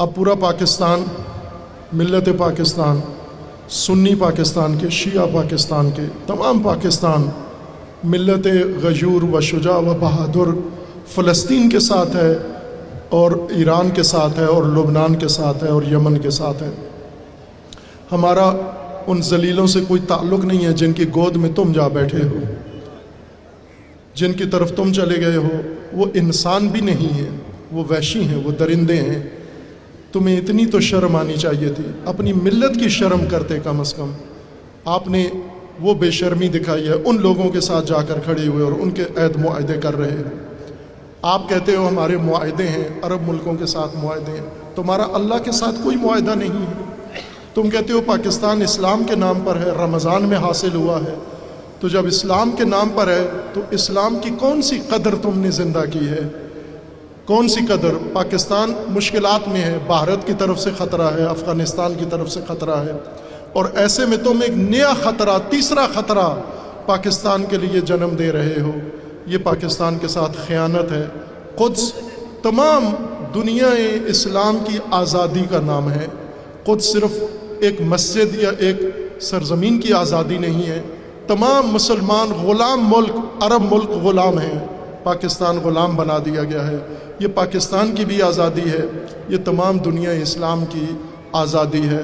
اب پورا پاکستان، ملت پاکستان، سنی پاکستان کے، شیعہ پاکستان کے، تمام پاکستان ملت غیور و شجاع و بہادر فلسطین کے ساتھ ہے، اور ایران کے ساتھ ہے، اور لبنان کے ساتھ ہے، اور یمن کے ساتھ ہے۔ ہمارا ان ذلیلوں سے کوئی تعلق نہیں ہے جن کی گود میں تم جا بیٹھے ہو، جن کی طرف تم چلے گئے ہو۔ وہ انسان بھی نہیں ہیں، وہ وحشی ہیں، وہ درندے ہیں۔ تمہیں اتنی تو شرم آنی چاہیے تھی، اپنی ملت کی شرم کرتے کم از کم۔ آپ نے وہ بے شرمی دکھائی ہے، ان لوگوں کے ساتھ جا کر کھڑے ہوئے اور ان کے عہد معاہدے کر رہے ہیں۔ آپ کہتے ہو ہمارے معاہدے ہیں، عرب ملکوں کے ساتھ معاہدے ہیں، تمہارا اللہ کے ساتھ کوئی معاہدہ نہیں ہے۔ تم کہتے ہو پاکستان اسلام کے نام پر ہے، رمضان میں حاصل ہوا ہے، تو جب اسلام کے نام پر ہے تو اسلام کی کون سی قدر تم نے زندہ کی ہے؟ کون سی قدر؟ پاکستان مشکلات میں ہے، بھارت کی طرف سے خطرہ ہے، افغانستان کی طرف سے خطرہ ہے، اور ایسے میں تم ایک نیا خطرہ، تیسرا خطرہ پاکستان کے لیے جنم دے رہے ہو۔ یہ پاکستان کے ساتھ خیانت ہے۔ قدس تمام دنیا اسلام کی آزادی کا نام ہے۔ قدس صرف ایک مسجد یا ایک سرزمین کی آزادی نہیں ہے۔ تمام مسلمان غلام ملک، عرب ملک غلام ہیں، پاکستان غلام بنا دیا گیا ہے۔ یہ پاکستان کی بھی آزادی ہے، یہ تمام دنیا اسلام کی آزادی ہے۔